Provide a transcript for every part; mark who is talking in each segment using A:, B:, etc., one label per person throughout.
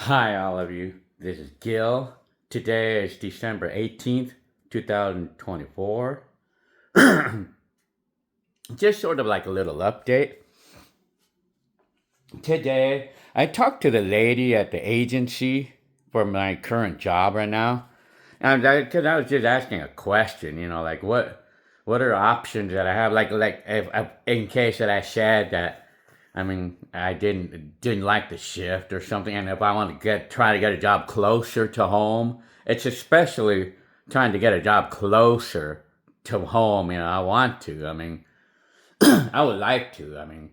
A: Hi, all of you. This is Gil. Today is December 18th, 2024. Just sort of like a little update. Today, I talked to the lady at the agency for my current job right now. And because I was just asking a question, like what are options that I have? Like if in case that I said that I didn't like the shift or something, and if I want to try to get a job closer to home, it's especially trying to get a job closer to home. I want to. I would like to.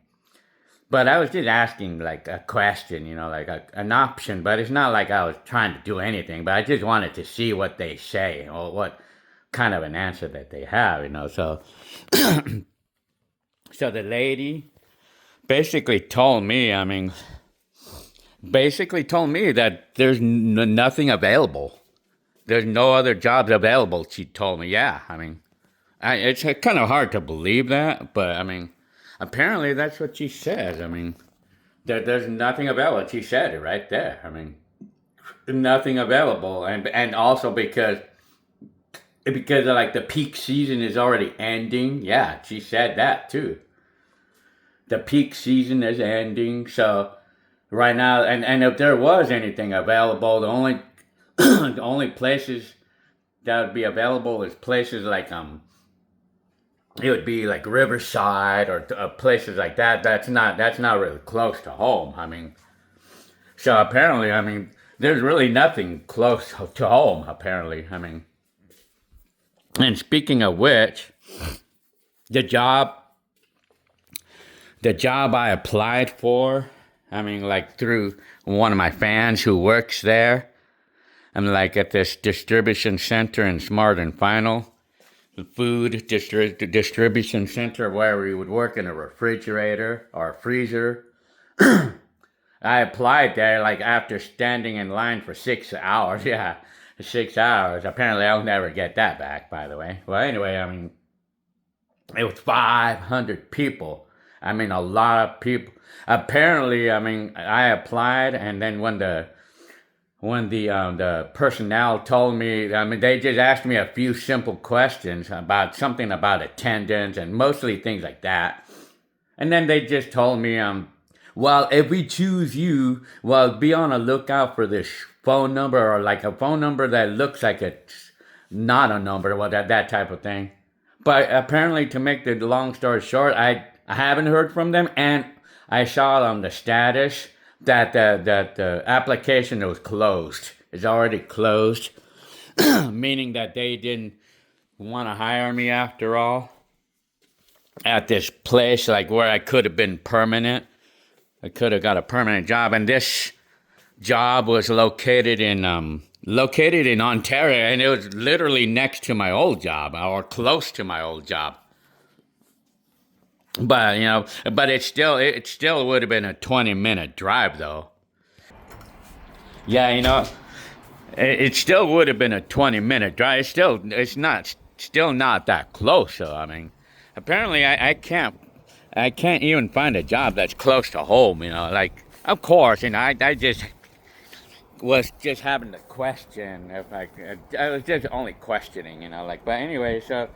A: But I was just asking like a question, like an option. But it's not like I was trying to do anything. But I just wanted to see what they say or what kind of an answer that they have. So the lady basically told me, that there's nothing available. There's no other jobs available. She told me, yeah. It's kind of hard to believe that, but apparently that's what she says. There's nothing available. She said it right there. Nothing available, and also because of, like, the peak season is already ending. Yeah, she said that too. The peak season is ending, so right now, and if there was anything available, the only the only places that would be available is places like it would be like Riverside or places like that. That's not really close to home. So apparently, there's really nothing close to home. Apparently, and speaking of which, the job the job I applied for, like through one of my fans who works there. I'm like at this distribution center in Smart and Final, the food distribution center where we would work in a refrigerator or a freezer. I applied there like after standing in line for 6 hours. Yeah, 6 hours. Apparently, I'll never get that back, by the way. Well, anyway, it was 500 people. A lot of people. Apparently, I applied, and then when the personnel told me, they just asked me a few simple questions about something about attendance and mostly things like that. And then they just told me, well, if we choose you, well, be on a lookout for this phone number, or like a phone number that looks like it's not a number, well, that type of thing. But apparently, to make the long story short, I haven't heard from them, and I saw on the status that the application was closed. It's already closed, meaning that they didn't want to hire me after all at this place, like where I could have been permanent. I could have got a permanent job, and this job was located in Ontario, and it was literally next to my old job or close to my old job. But it still would have been a 20-minute drive though. Yeah, it still would have been a 20-minute drive. It's still not that close. So apparently I can't even find a job that's close to home. Like, of course, I just was just having to question if I was just only questioning. But anyway, so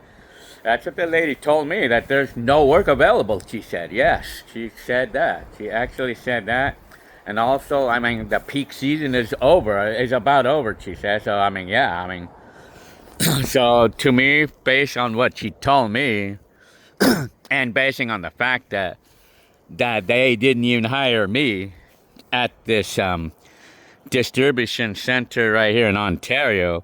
A: that's what the lady told me, that there's no work available. She said, yes, she said that. She actually said that. And also, the peak season is about over, she said. So, yeah, so to me, based on what she told me, and basing on the fact that they didn't even hire me at this distribution center right here in Ontario,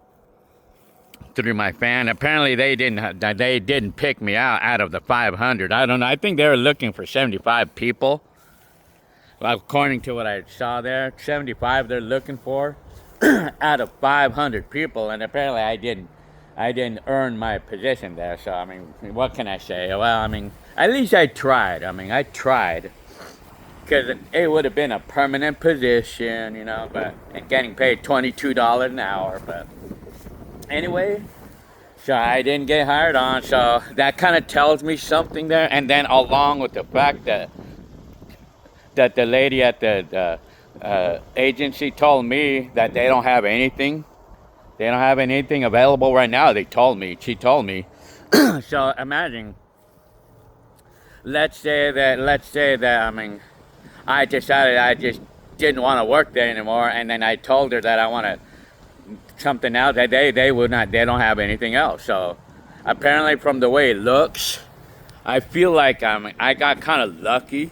A: through my fan. Apparently, they didn't pick me out of the 500. I don't know. I think they were looking for 75 people. Well, according to what I saw there, 75 they're looking for out of 500 people, and apparently I didn't earn my position there. So what can I say? Well, at least I tried. I tried, because it would have been a permanent position, but and getting paid $22 an hour. But anyway, so I didn't get hired on. So that kind of tells me something there. And then along with the fact that the lady at agency told me that they don't have anything. They don't have anything available right now. They told me. She told me. So imagine. Let's say that. I mean, I decided I just didn't want to work there anymore, and then I told her that I wanted something else. That they would not. They don't have anything else. So apparently, from the way it looks, I feel like I got kind of lucky.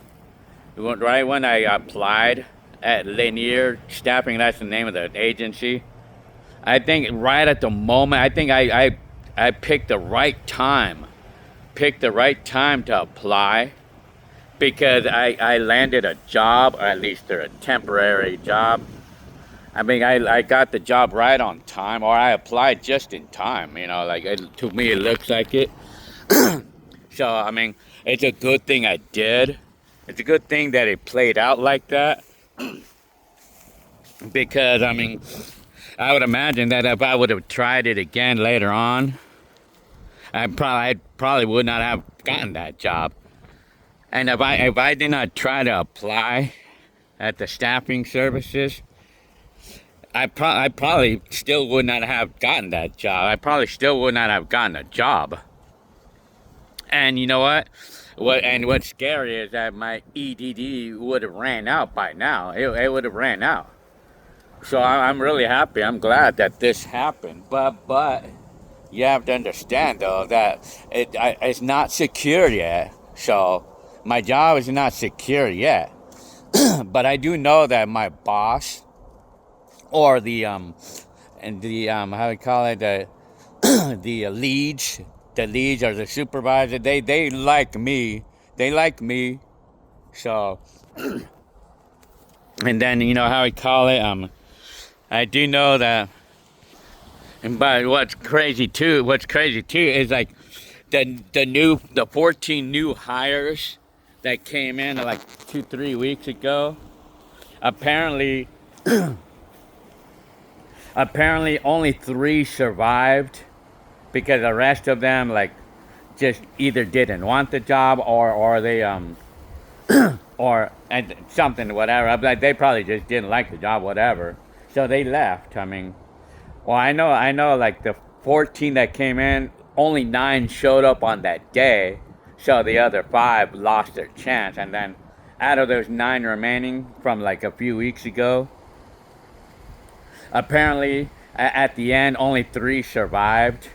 A: Right when I applied at Linear Staffing, that's the name of the agency. I think right at the moment, I think I picked the right time. Picked the right time to apply because I landed a job, or at least a temporary job. I mean, I got the job right on time, or I applied just in time. You know, like to me, it looks like it. So, I mean, it's a good thing I did. It's a good thing that it played out like that. Because, I mean, I would imagine that if I would have tried it again later on, I probably would not have gotten that job. And if I did not try to apply at the staffing services, I probably still would not have gotten that job. I probably still would not have gotten a job. And you know what? What's scary is that my EDD would have ran out by now. It would have ran out. So I'm really happy. I'm glad that this happened. But you have to understand though that it's not secure yet. So my job is not secure yet. But I do know that my boss, or the how do you call it, the leads, or the supervisor, they like me. They like me. So, and then you know how we call it. I do know that. But what's crazy too is like the 14 new hires that came in like 2-3 weeks ago. Apparently only 3 survived because the rest of them like just either didn't want the job or they or and something whatever. Like they probably just didn't like the job, whatever. So they left. I mean, well, I know like the 14 that came in, only 9 showed up on that day. So the other 5 lost their chance. And then out of those 9 remaining from like a few weeks ago, apparently at the end only 3 survived.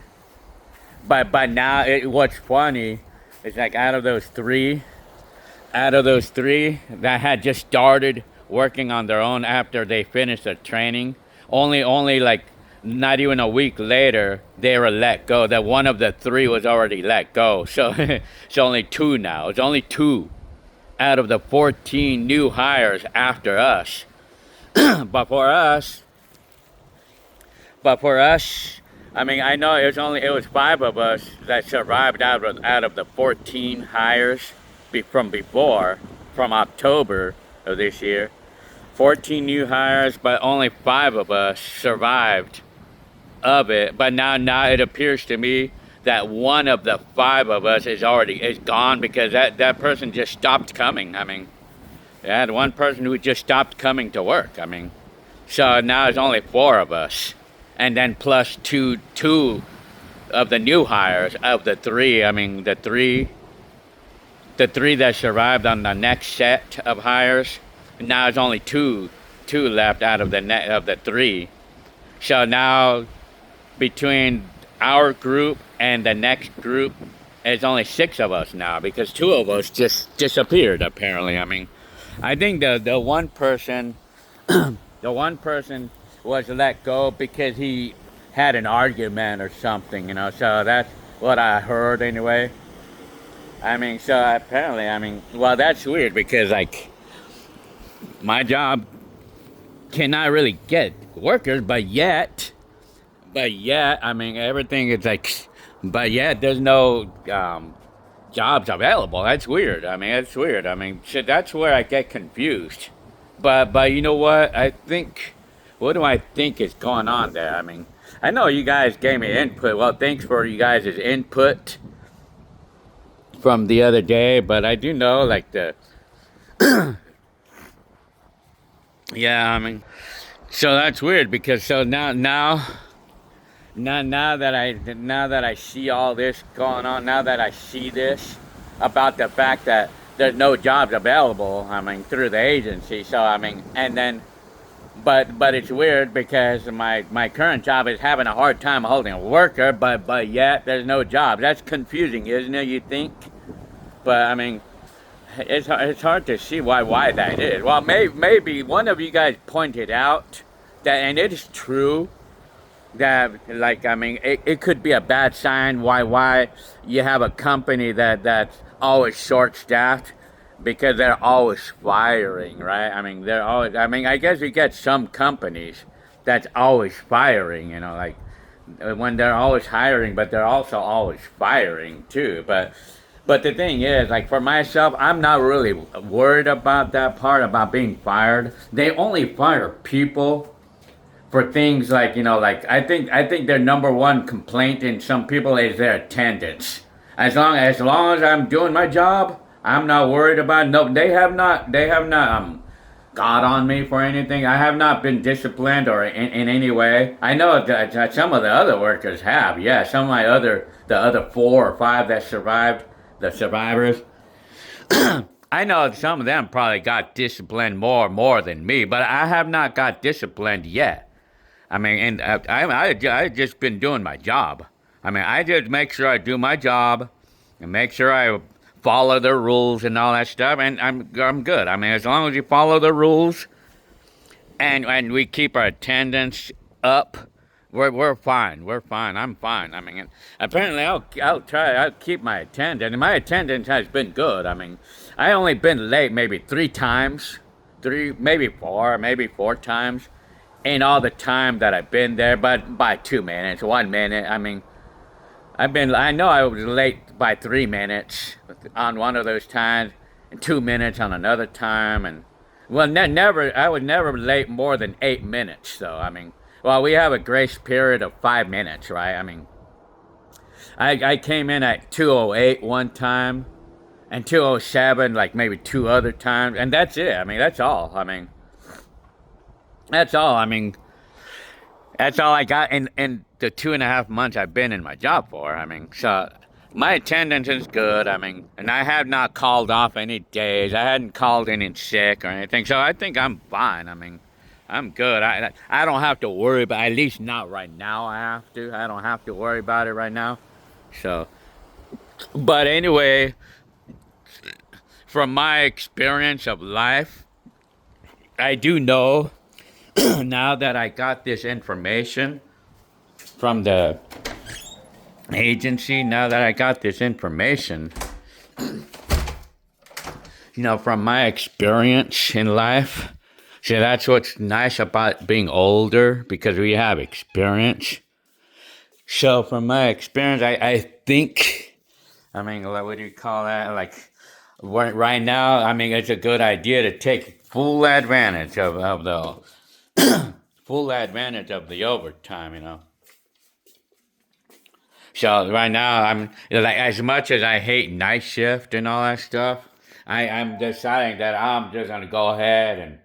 A: But now what's funny is like out of those three that had just started working on their own after they finished their training, only like not even a week later they were let go. That one of the 3 was already let go. So it's only 2 now. It's only 2 out of the 14 new hires after us. But for us, I mean, I know it was 5 of us that survived out of the 14 hires from October of this year. 14 new hires, but only 5 of us survived of it. But now it appears to me that one of the 5 of us is gone because that person just stopped coming. I mean, I had one person who just stopped coming to work. I mean, so now it's only 4 of us. And then plus two of the new hires of the 3. I mean, the three that survived on the next set of hires. Now it's only two left out of the 3. So now between our group and the next group, there's only 6 of us now because 2 of us just disappeared. Apparently, I mean, I think the one person, was let go because he had an argument or something, you know. So that's what I heard anyway. I mean, so apparently, I mean, well, that's weird because like my job cannot really get workers, but yet, I mean, everything is like, but yet there's no jobs available. That's weird. I mean, that's weird. I mean, so that's where I get confused. But you know what? What do I think is going on there? I mean, I know you guys gave me input. Well, thanks for you guys' input from the other day. But I do know, like, Yeah, I mean, so that's weird because so now that I see all this going on, now that I see this about the fact that there's no jobs available, I mean, through the agency. So I mean, and then but it's weird because my current job is having a hard time holding a worker, but yet there's no job. That's confusing, isn't it? You think? But I mean, it's hard to see why that is. Well, maybe one of you guys pointed out that, and it is true that, like, I mean, it could be a bad sign why you have a company that's always short staffed, because they're always firing, right? I mean, they're always, I mean, I guess you get some companies that's always firing, like when they're always hiring, but they're also always firing too. But the thing is, like, for myself, I'm not really worried about that part about being fired. They only fire people for things like, like, I think their number one complaint in some people is their attendance. As long as I'm doing my job, I'm not worried about. No, they have not got on me for anything. I have not been disciplined or in any way. I know that some of the other workers have. Yeah, some of the other 4 or 5 that survived, the survivors. I know some of them probably got disciplined more than me, but I have not got disciplined yet. I mean, and I just been doing my job. I mean, I just make sure I do my job and make sure I follow the rules and all that stuff, and I'm good. I mean, as long as you follow the rules and we keep our attendance up, we're fine. We're fine. I'm fine. I mean, apparently I'll keep my attendance, and my attendance has been good. I mean, I only been late maybe 3 times, maybe four times in all the time that I've been there, but by 2 minutes, 1 minute. I mean, I know I was late by 3 minutes on one of those times, and 2 minutes on another time, and well, I was never late more than 8 minutes. So I mean, well, we have a grace period of 5 minutes, right? I mean, I came in at 2:08 one time, and 2:07 like maybe 2 other times, and that's it. I mean, that's all. I mean, that's all. I mean, that's all I got in the 2.5 months I've been in my job for. I mean, so my attendance is good. I mean, and I have not called off any days. I hadn't called in sick or anything. So I think I'm fine. I mean, I'm good. I don't have to worry about, at least not right now. I don't have to worry about it right now. So, but anyway, from my experience of life, I do know now that I got this information from the agency, now that I got this information, from my experience in life. See, that's what's nice about being older, because we have experience. So, from my experience, I think, I mean, what do you call that? Like, right now, I mean, it's a good idea to take full advantage of the full advantage of the overtime. So right now, I'm like, as much as I hate night shift and all that stuff, I'm deciding that I'm just gonna go ahead and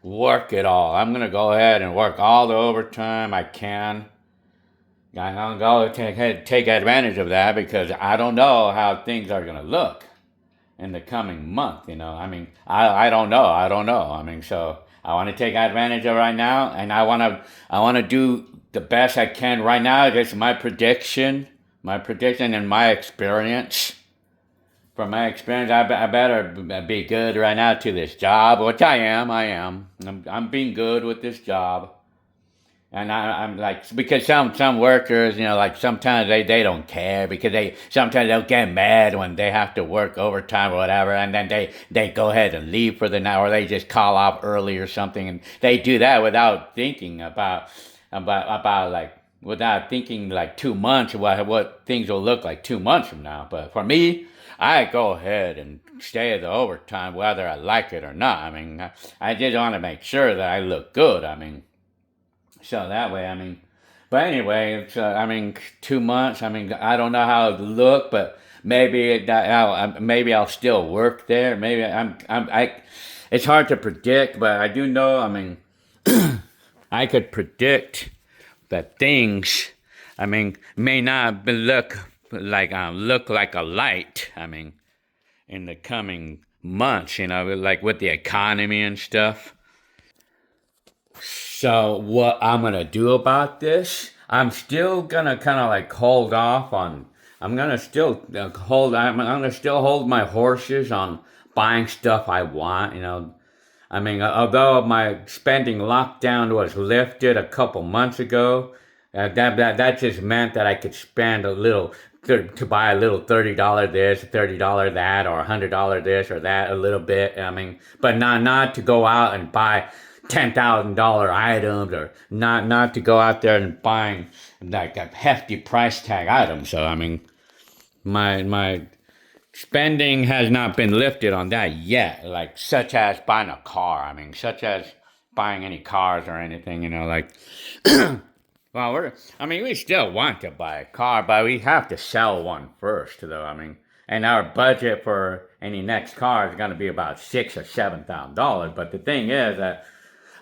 A: work it all. I'm gonna go ahead and work all the overtime I can. I'm gonna go take advantage of that, because I don't know how things are gonna look in the coming month. I mean, I don't know. I don't know. I mean, so I want to take advantage of right now, and I want to do the best I can right now. It's my prediction and my experience. From my experience, I better be good right now to this job, which I am. I'm being good with this job. And I'm like, because some workers, like, sometimes they don't care, because sometimes they'll get mad when they have to work overtime or whatever, and then they go ahead and leave for the night, or they just call off early or something, and they do that without thinking about like, without thinking like 2 months, what things will look like 2 months from now. But for me, I go ahead and stay at the overtime whether I like it or not. I mean, I just want to make sure that I look good. I mean, so that way, I mean, but anyway, I mean, 2 months. I mean, I don't know how it look, but maybe maybe I'll still work there. Maybe I it's hard to predict, but I do know, I mean, I could predict that things, I mean, may not look like a light. I mean, in the coming months, like with the economy and stuff. So what I'm gonna do about this? I'm still gonna kind of like hold off on. I'm gonna still hold. I'm gonna still hold my horses on buying stuff I want. I mean, although my spending lockdown was lifted a couple months ago, that just meant that I could spend a little to buy a little $30 this, $30 that, or $100 this or that a little bit. I mean, but not to go out and buy $10,000 items, or not to go out there and buying like a hefty price tag items. So I mean, my spending has not been lifted on that yet, like such as buying a car. I mean, such as buying any cars or anything, like, well, I mean, we still want to buy a car, but we have to sell one first, though. I mean, and our budget for any next car is going to be about $6,000 or $7,000. But the thing is that,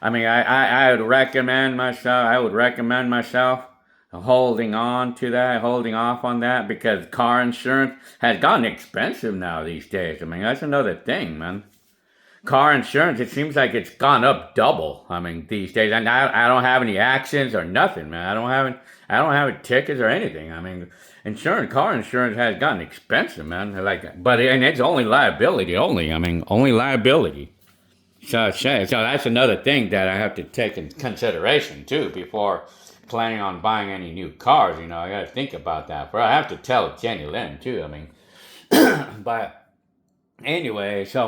A: I mean, I would recommend myself holding on to that, holding off on that, because car insurance has gotten expensive now these days. I mean, that's another thing, man. Car insurance, it seems like it's gone up double. I mean, these days, and I don't have any accidents or nothing, man. I don't have any tickets or anything. I mean, car insurance has gotten expensive, man. And it's only liability only. I mean, only liability. So that's another thing that I have to take in consideration too before planning on buying any new cars. I got to think about that. But I have to tell Jenny Lynn too. I mean, but anyway, so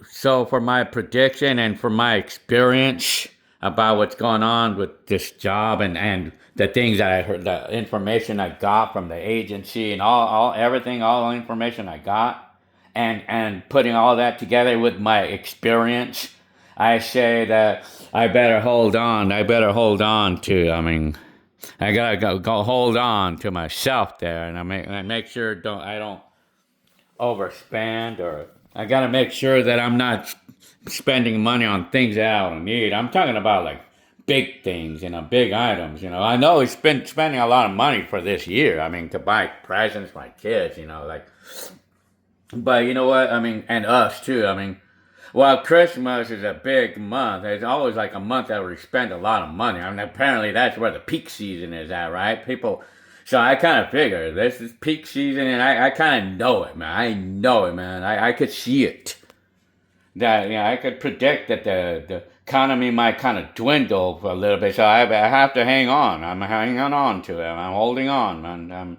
A: so for my prediction and for my experience about what's going on with this job, and the things that I heard, the information I got from the agency, and all the information I got, and putting all that together with my experience, I say that I better hold on. I better hold on to. I mean, I gotta go hold on to myself there, and I make sure I don't overspend, or I gotta make sure that I'm not spending money on things that I don't need. I'm talking about like big things, big items. I know he's been spending a lot of money for this year. I mean, to buy presents for my kids. Like. But you know what? I mean, and us too. I mean, while Christmas is a big month, it's always like a month that we spend a lot of money. I mean, apparently that's where the peak season is at, right? So I kind of figure this is peak season, and I kind of know it, man. I know it, man. I could see it. I could predict that the economy might kind of dwindle for a little bit. So I have to hang on. I'm hanging on to it. I'm holding on, man.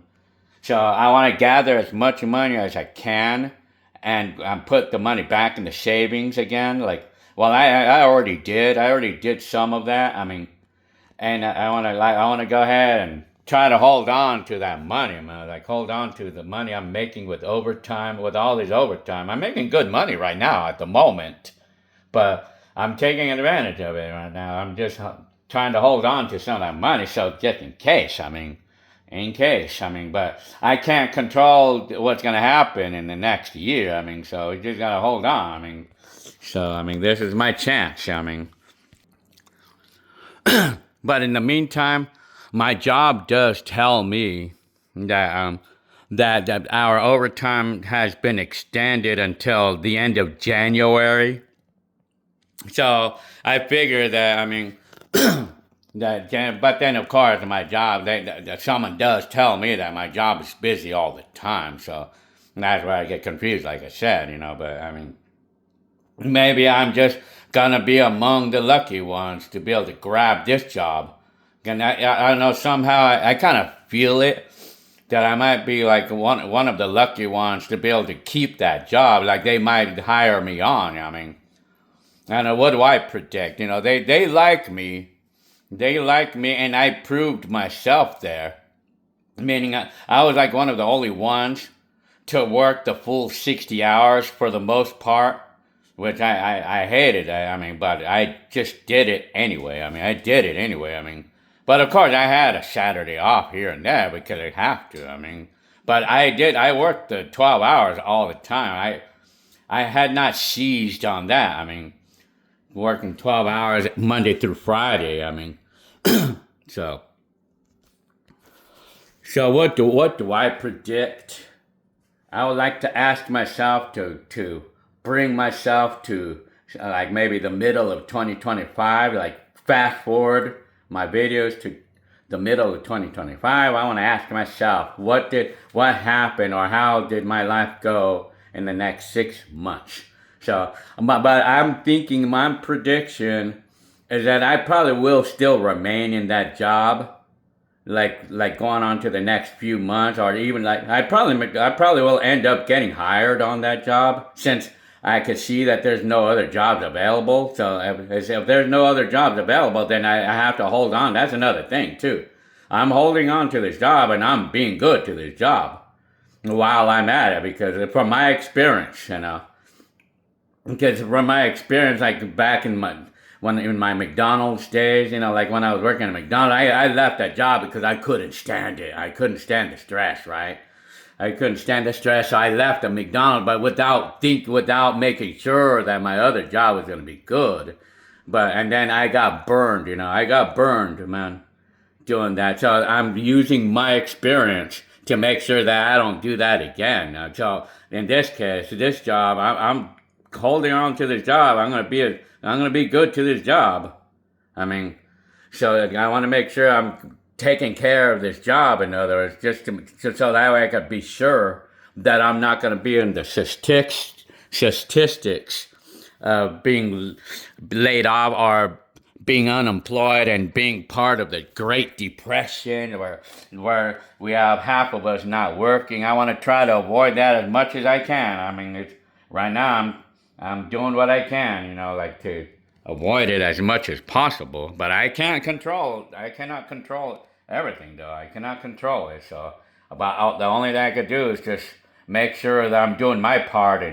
A: So I want to gather as much money as I can, and put the money back into savings again. I already did. I already did some of that. I mean, and I want to go ahead and try to hold on to that money, man. Like, hold on to the money I'm making with overtime, with all this overtime. I'm making good money right now at the moment, but I'm taking advantage of it right now. I'm just trying to hold on to some of that money, so just in case. But I can't control what's going to happen in the next year. I mean, so you just got to hold on. I mean, this is my chance. I mean, but in the meantime, my job does tell me that that our overtime has been extended until the end of January. So I figure that, I mean, but then of course my job, someone does tell me that my job is busy all the time, so that's where I get confused, like I said, but I mean, maybe I'm just gonna be among the lucky ones to be able to grab this job. And I don't know, somehow I kind of feel it, that I might be like one of the lucky ones to be able to keep that job, like they might hire me on. I mean, I don't know, what do I predict? They like me. They like me, and I proved myself there. Meaning I was like one of the only ones to work the full 60 hours for the most part, which I hated. I mean, but I just did it anyway. I mean, but of course I had a Saturday off here and there because I have to. I mean, but I worked the 12 hours all the time. I had not seized on that. I mean, working 12 hours Monday through Friday. I mean, so what do I predict? I would like to ask myself to bring myself to like maybe the middle of 2025, like fast forward my videos to the middle of 2025. I want to ask myself what happened or how did my life go in the next 6 months. So, but I'm thinking my prediction is that I probably will still remain in that job, like going on to the next few months, or even like I probably will end up getting hired on that job, since I could see that there's no other jobs available. So if there's no other jobs available, then I have to hold on. That's another thing too. I'm holding on to this job and I'm being good to this job while I'm at it, because from my experience, like back in my McDonald's days, like when I was working at McDonald's, I left that job because I couldn't stand it. I couldn't stand the stress, right? I couldn't stand the stress, so I left the McDonald's, but without making sure that my other job was gonna be good. And then I got burned, I got burned, man, doing that. So I'm using my experience to make sure that I don't do that again. So in this case, this job, I'm holding on to this job. I'm gonna be good to this job. I mean, so I want to make sure I'm taking care of this job. In other words, so that way I could be sure that I'm not going to be in the statistics of being laid off or being unemployed and being part of the Great Depression, where we have half of us not working. I want to try to avoid that as much as I can. I mean, right now I'm doing what I can, like to avoid it as much as possible. But I cannot control everything, though. I cannot control it. So the only thing I could do is just make sure that I'm doing my part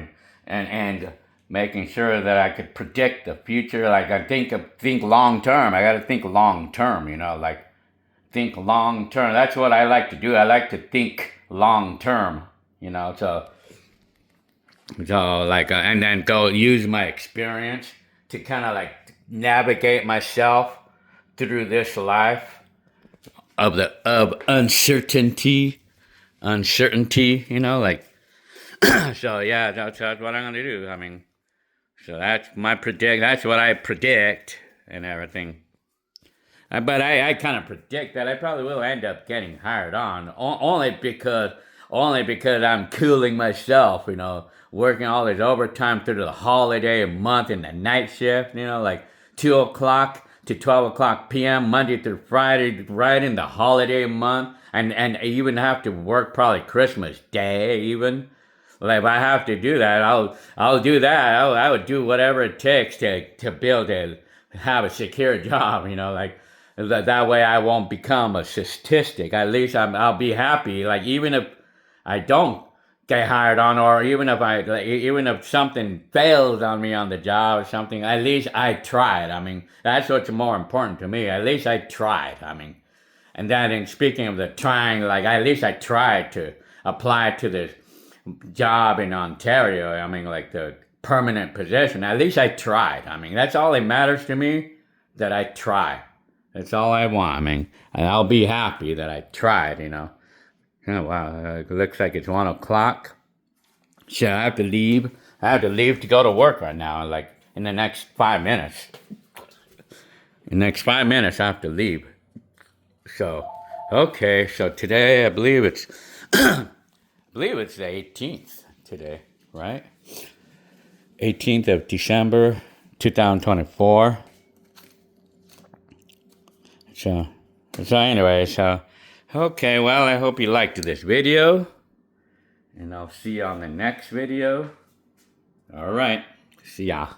A: and making sure that I could predict the future. Like I think long term. I got to think long term. Like think long term. That's what I like to do. I like to think long term. So like and then go use my experience to kind of like navigate myself through this life of uncertainty, like. So yeah, that's what I'm gonna do. I mean, so that's what I predict and everything. But I kind of predict that I probably will end up getting hired on, only because I'm cooling myself, working all this overtime through the holiday month and the night shift, like 2 o'clock to 12 o'clock p.m. Monday through Friday, right in the holiday month, and even have to work probably Christmas Day even. Like if I have to do that, I'll do that. I would do whatever it takes to build have a secure job, like that way I won't become a statistic. At least I'll be happy. Like even if I don't get hired on, or even if something fails on me on the job or something, at least I tried. I mean, that's what's more important to me. At least I tried. I mean, and then speaking of the trying, like at least I tried to apply to this job in Ontario. I mean, like the permanent position. At least I tried. I mean, that's all that matters to me, that I try. That's all I want. I mean, and I'll be happy that I tried, Oh, wow, it looks like it's 1 o'clock. So I have to leave. I have to leave to go to work right now, like in the next 5 minutes. In the next 5 minutes, I have to leave. So, okay, so today I believe it's the 18th today, right? 18th of December, 2024. So anyway, okay, well, I hope you liked this video, and I'll see you on the next video. All right, see ya.